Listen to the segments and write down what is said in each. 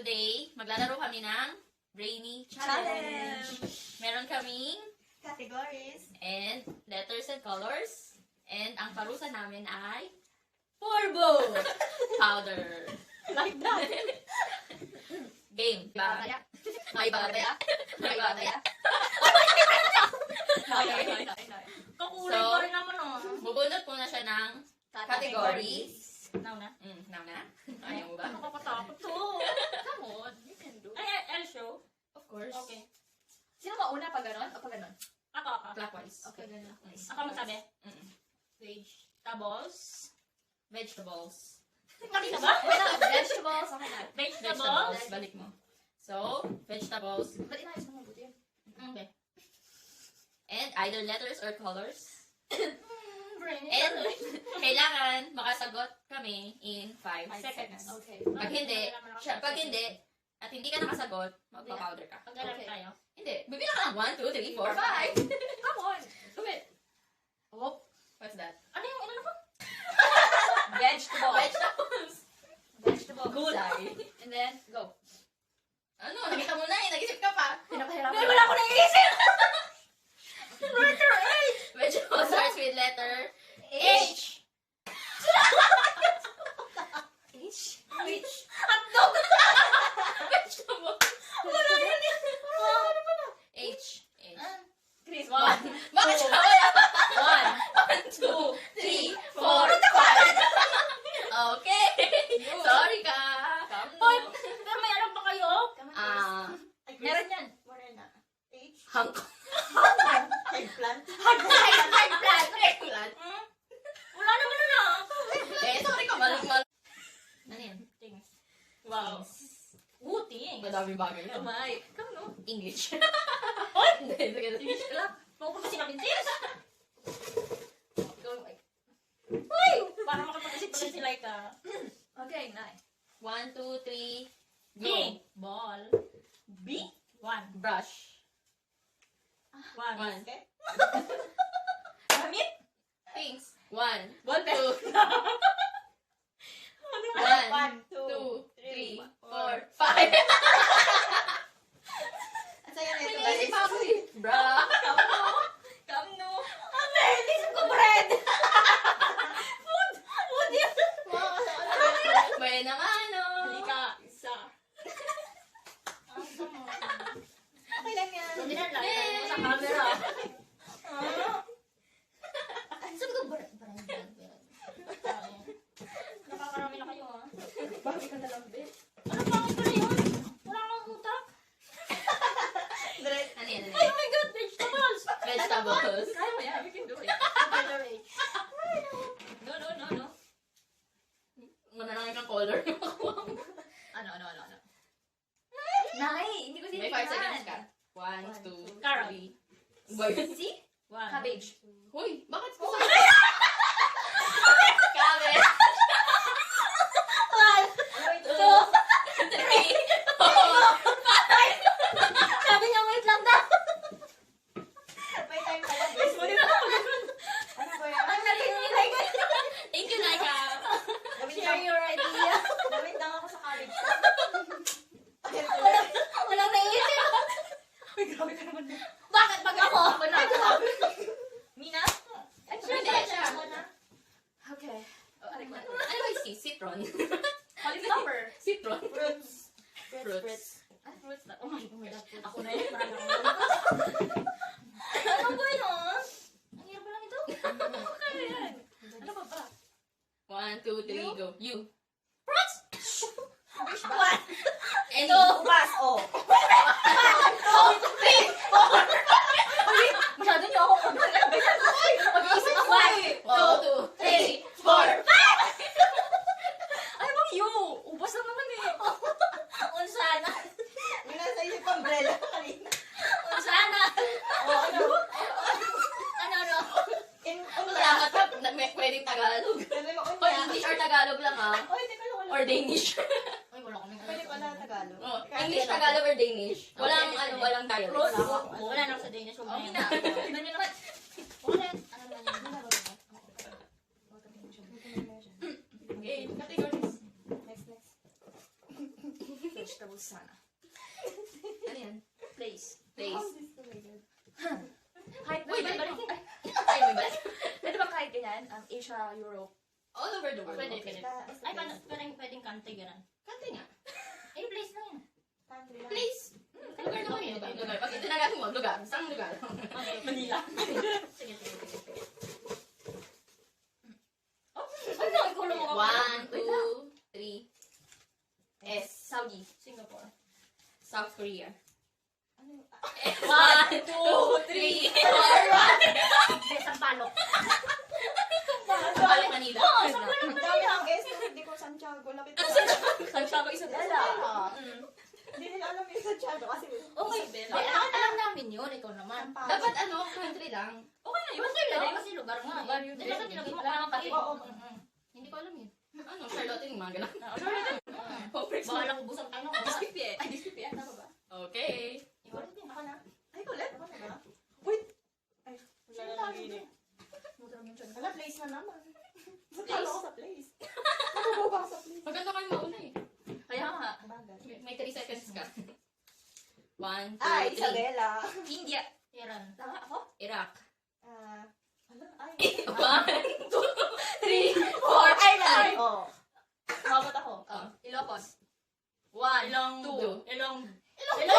today, maglalaro kami ng Brainy Challenge. Meron kaming Categories. and letters and colors. And ang parusa namin ay Purbo powder. Like that. Game. Diba? May bataya. May bataya. Kakulay So, pa rin naman oh. Bubunot muna siya ng categories. Now na. Now na? Ayaw mo ba? Nakakatakot to. Come on. You can do it. I'll show. Of course. Okay. Sino mauna pag ganon o pag ganon? Ako. Clockwise. Okay. Nice. Ako magsabi. Vegetables. Vegetables. Nakita ba? Wait lang, vegetables. Okay na. Vegetables. Balik mo. So, vegetables. Ba't inayos mo mabuti yun? Okay. And either letters or colors. Brainy. And kailangan makasagot kami in 5 5 seconds. Okay. Pag hindi, at hindi ka nakasagot, magpa-powder ka. Pag-alam Okay. tayo. Hindi. Bibilang ka lang 1, 2, 3, 4, 5. Come on. Do it. Oh, What's that? Ano yung inano ko? vegetable. Vegetables. Vegetable. Gulay. And then, go. Ano? Nakita mo na eh. Nag-isip ka pa. Pinapahirap Pero wala ko naiisip. Letter H. Vegetable starts with letter H. H? H. Hotdog. Vegetables. Wala yun eh. H. H. Chris, 1. Bakit siya wala? 1, 2, 3, 4, 5. Okay. Sorry ka. Pero may alam pa kayo? Meron yan. Morena. H. Hunk. Eggplant. Eggplant. Wala naman na. Sorry ka. Malung-malung. Ano yan? Things. Wow. Things. Madaming bagay yan. Kamay. Ikaw no? English. Oy! Sige. English ka lang. Maupag kasi namin this. Uy! Para makapag-isip pa rin si Laika. Okay, nice. 1, 2, 3. B. Go. Ball. B. 1. Brush. 1. 1. Damit? Things. 1, Ball pen. 2, 1, 2, 3, 4, 5. Ang saya na ito, Naisip guys. ako eh. Bruh. Kamno. Naisip ko bread. Food. Food yan. May namano. Halika. Isa. Okay lang yan. Hindi na lang. Sa camera. Sabi ko, Nakakarami na kayo ah. Bakit ka nalang, babe? Ano pangit pa na yun? Wala kang utak. Ano yan? Ay, oh my God, vegetables! Vegetables. Kaya mo yan, we can do it. Letter H. No. Mananangin kang color. Ano? Nay, hindi ko May 5 seconds ka. 1, 2, Carrot. 3. Boy. See? 1. Cabbage. Hoy, bakit ko Cabbage. 1, 2, 3, 4. Sabi niya, wait lang daw. May time pala, guys. Ano ba yan? Ang nalinilay ka. Thank you, Laika. Share your idea. Damit lang ako sa college. Walang naisip. Uy, grabe ka naman. Bakit pag ako? Mina? Hindi siya. Okay. Oh, ano ba? Ano ba si citron? Cauliflower. Citron. Fruits. Fruits. Ah, fruits na. Oh my God. Ako na yun. Marami akong ano ba yun? Ang hirap pa lang ito. Kaya yan. Ano ba ba? 1, 2, 3, go. You. What? And Ubas, oh. Masyado niyo ako. Mag-iisip ako. 1, 2, 3, 4. Ano bang you? Ubas lang naman eh. Unsana. Yung nasa isip ko, umbrella kanina. Unsana. Oh, ano? Ano? Salamat ka. Pwedeng Tagalog. Sabi mo, Or English or Tagalog lang ah. Oy, teka lang, wala. Or Danish. Ay, wala kami. Pwede pala Tagalog. Oh, English, Tagalog, or Danish. Walang Okay. walang dialect. Fruit. Wala na sa Danish. Huwag Okay na na. yun. Iba nyo naman. Wala. Ano naman yun? Okay, categories. Next. Vegetables. fruits sana. Ano yan? Place. Place. Oh my God. Kahit Uy, balik. balik. Ay, Ay, may balik. pwede ba kahit ganyan? Asia, Europe. All over the world. Pwede, Okay. pwede. Ay, pwedeng country ganun. Country nga. Ay, place lang yun. Country lang. Place. Lugar naman yun. Lugar. Pag itinagat mo, lugar. Saan lugar? Okay, Manila. Sige, sige, sige. Oh, ano? Ikulo mo ako. 1, 2, 3. S. Saudi. Singapore. South Korea. Ano? 1, 2, 3, 4, 1. Sampalok. Balik Manila. Ang dami ng S, pero hindi ko Santiago. Lapit ko. Santiago, Isabela. Hindi nila alam yung Santiago kasi Okay, Isabela. alam namin yun. Ikaw naman. Dapat ano, country lang. Okay na yun. Kasi lugar nga. Lugar yun. Di ba sa tinagin mo kailangan pati? Oo. Hindi ko alam yun. Ano, Charlotte yung mga ganun. Oh, baka lang ubusan tayo ng DCP eh. Ay, DCP. Tama ba? Okay. Ikaw rin din. Ako na. Ay, ulit. Ako na ba? Wait. Ay, wala Sino na tayo nagiging. din? Mutrang yung tiyan. Wala, place na naman. Natalo ko sa place. Nabubuka ako sa place. Maganda kayo mauna eh. Kaya nga. Bagay. May 3 seconds ka. 1, 2, 3. Ay, Isabela. India. Iran. Tama ako? Iraq. Ano? Ay. 1, 2, 3, 4. Ireland. Oh. Mabot ako. Ilocos. 1, Ilong. 2. Ilong. 1, 2.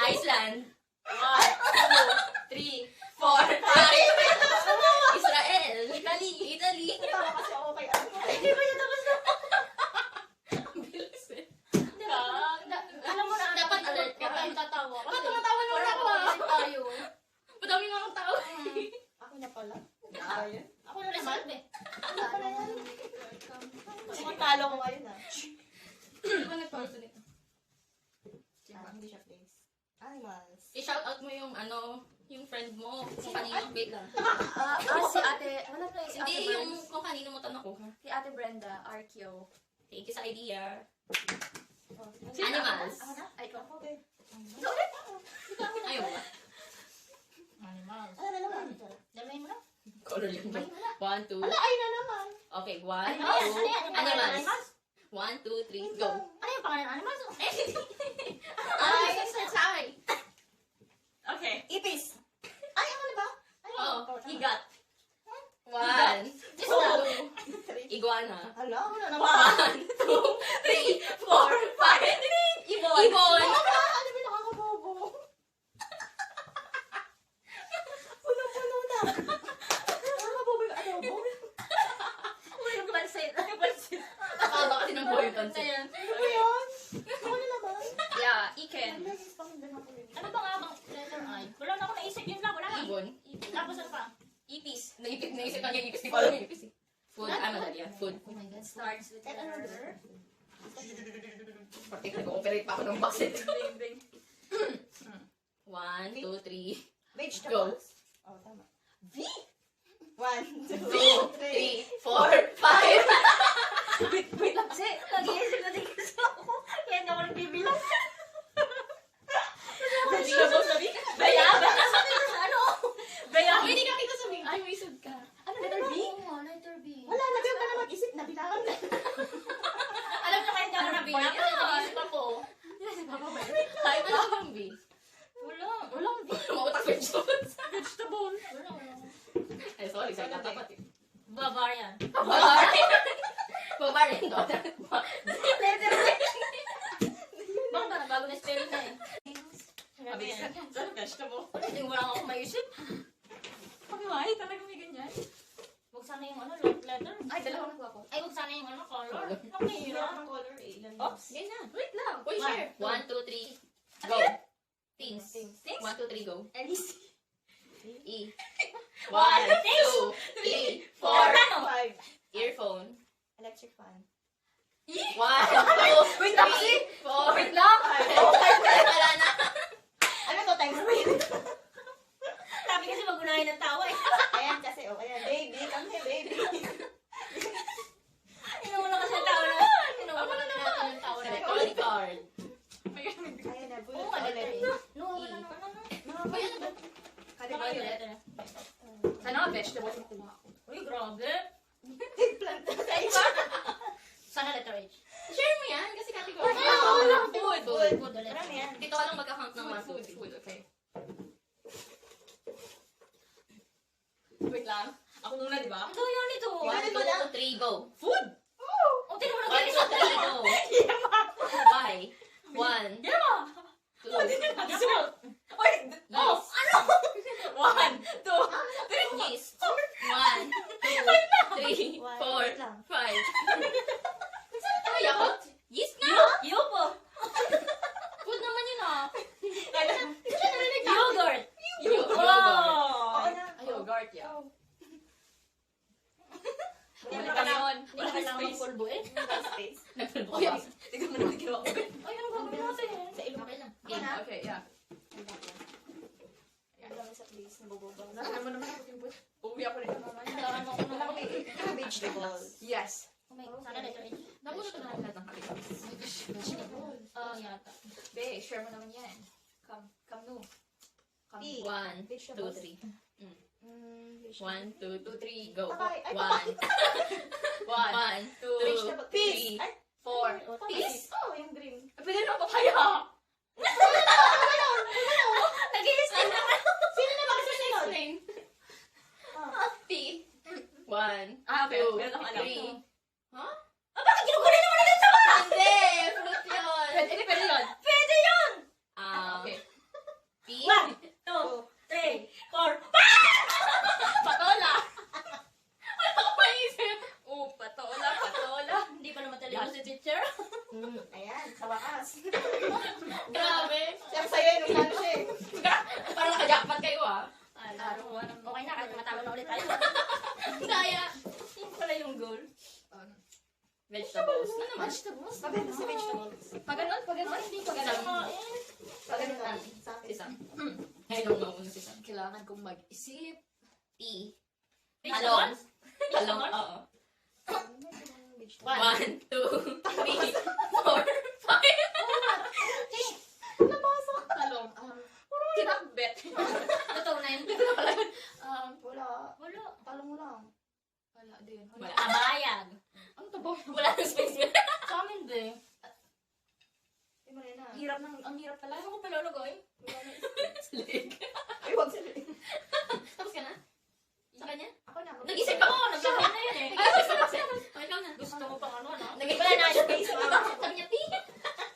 Iceland. 1, 2, 3, 4, 5. Israel. Italy. Italy. Tama kasi ako kay ano. Hindi ba yun tapos na? Ang bilis eh. Alam mo na. Dapat alert ka. Huwag tayong tatawa. Bakit tumatawa naman Wala ako ko ah? tayo. Madami nga akong tao. Ako na pala. Ayun. Ako na naman. Ano pala yan? Mukhang talo ko ngayon ah. Hindi ba nagpauso nito? Hindi siya place. Animals. I-shout out mo yung ano, yung friend mo. Kung kanino. Wait lang. Si ate. Wala na si ate Hindi, yung Brenda. kung kanino mo tanong ko. Si ate Brenda. Arkio. Thank you sa idea. Oh. Animals. Ako na? Ay, ikaw. Okay. Ito ulit. Ayaw ba? Animals. Ano na naman? Damay mo na. Color yun. Damay mo na. 1, 2. Ala, ay na naman. Okay, 1, 2. Ano yan? Animals. 1, 2, 3, go. Ano yung pangalan ng animals? Ay, sarsay. Okay. Ipis. Ay, ako na ba? Oh, igat. 1, 2. Iguana. Hala, ako na naman. 1, 2, 3, 4, 5. Ibon. Ibon. Ano ba nakakabobo? Puno-puno na. Ano mabobo yung adobo? Yung pansit. Yung pansit. Nakaba kasi ng buhay pansit. Ayan. Ano ba yun? Ako na naman. Yeah, Iken. Nagigis pa rin ako yun. Ano ba nga bang letter I? Wala na ako naisip. Yun lang. Wala na. Ibon. Tapos ano pa? Ipis. Naisip lang yung ipis. Di ko alam yung ipis eh. Food. Ah, madali yan. Food. Oh my God. Starts with And ano letter. Pati nag-ooperate pa ako ng box ito. Bing, bing. 1, 2, 3. Vegetables. Oh, tama. V? 1, 2, 2, 3, 4, 5. Wait lang kasi. Nag-iisip na din kasi ako. Kaya hindi ako nagbibilang. Vegetables na big? Baya? Ano? Baya? Hindi ka kita sa Ay, may sud ka. Ano letter B? Oo, letter B. Wala, nabiyag ka na mag-isip. Nabilangan na. Alam niyo kaya hindi ako nabilang. Kasi nag-iisip ako. Ay, wala bang B? Wala. Walang B. Mautak vegetables. Vegetable. Wala. Ay, sorry. Sorry, natapat eh. Bavarian. Barbarian. Barbarian daw. Letter B. Bakit ba nabago na spelling na eh? Mabilis lang yan. Sorry, vegetable. Hindi mo lang ako maisip. Pag-iway, talaga may ganyan. Huwag sana yung ano, letter. Ay, dalawa na ako. Ay, huwag sana yung ano, color. Color. Ang hirap. ng color eh. Ilan yun? Oops, ganyan. Wait lang. Uy, One, share. 1, 2, 3. Go. Teens. Teens. 1, 2, 3, go. Alice. E. 1, 2, One, 3, 4. Ano? 5. Earphone. Electric fan. 1, 2, Wait lang kasi. 3, 4. Wait lang. Wala na. Ano to? Times 3. Sabi kasi mag-unahin ng tawa eh. Ayan kasi, oh, ayan. Baby, come here, baby. Inuuna kasi ang tawa na. Inuuna na natin yung tawa na. Calling card. Ayan na, Oo, bullet nga, letter ulit. A. No, wala na. Uy, ano ba? Saka yung letter. Sana nga vegetable yung kuha ko. Uy, grabe. Eggplant. Sana letter H. Share mo yan kasi kati ko. Wait lang. Ako muna, di ba? Ito yun ito. 1, Ikaw mo na. 2, 3, go. Food! O, tinan mo na 1, 2, 3, go. Why? 1, Yama! 2, Salt! Oy! Oh! ano? 1, 2, 3, Yeast. 1, 2, 3, 4, 5. Wait lang. Ano yun? Yeast nga. Yopo! Food naman yun ah. Yogurt! Yogurt. Oo na. Ay, yogurt, yeah. Oh. Hindi na kailangan. Hindi na kailangan magpulbo eh. Space. Nagpulbo Okay, ka. tignan mo naman ginawa ko. Ay, ano gagawin natin? Sa ilong. Okay lang. Ako na. Okay, yeah. Wala sa place. Nabububang na. Ano mo naman ako yung uwi ako rin mamaya. Kailangan mo ako na Vegetable. Yes. Sana dito rin. Nabulot ko na lahat ng kapitals. Yata. Be, share mo naman yan. Come no. Come. E. 1, 2, Vegetables. 3. Vegetable. 1, 2, 2, 3, go. Papay. Ay, 1, 2, Vegetable. Peas. 3, Ay, 4. peas. Oh, yung green. Pwede na papaya. Nag-i-explain naman. Sino na mag-explain? Explain. Ah. P. 1, Ah, okay. 2, Meron akong alam. 3. Huh? Bakit ginugulit naman ulit sa mga? Hindi! Fruit yun. Pwede yun. Pwede yun! Okay. P. 1, 2, 3, 4. Patola! Wala ko maisip. Oh, patola. Hindi pa naman talaga si teacher. Ayan, sa wakas. Grabe. Siyempre sa'yo yung plano siya eh. Parang naka-jackpot kayo ah. Okay na, kahit matalo na ulit tayo. Kaya, yun pala yung goal. Vegetables. Ano naman? Vegetables? Maganda sa vegetables. Pag ganun, hindi pa ganun. Pag ganun lang. Sa akin. Si Sam. Ngayon ang mauna si Sam. Kailangan kong mag-isip. P. Talong. Vegetables? Talong, oo. Vegetable. 1, 2, 3, 4, 5. Talong. Tinakbet. Totoo na yun. Wala. Wala. Talong mo lang. Wala din. Wala. Abayag. Ang tabaw. Wala nang space. Sa amin din. Hindi mo na. Ang hirap pala. Ano ko palulugoy? Slig. Ay, wag sila. Tapos ka na? Sa kanya? Ako na. Nag-isip ako. Nagsasabi na yun eh. Ikaw na. Gusto mo pang ano, ano? Naging wala na space. Sabi niya, P.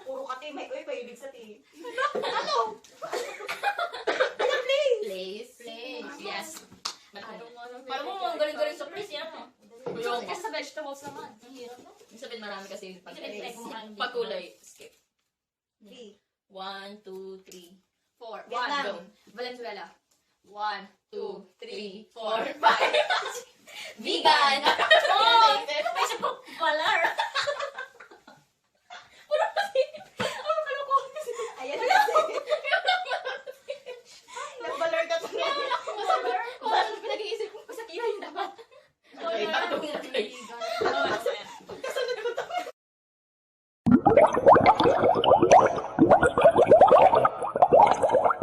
Puro ka may paibig sa ti. Talong! Place. Yes. Parang mo, ang galing-galing sa place yan. Yung kasi sa vegetables naman. Ang hirap no? Ibig sabihin marami kasi pag, Ibig sabihin, kumakain dito. pag kulay. Skip. 1, 2, 3. 4. Vietnam. 1, go. Valenzuela. 1, 2, 3, 4, 5. Vegan! Oh! May siya po balar!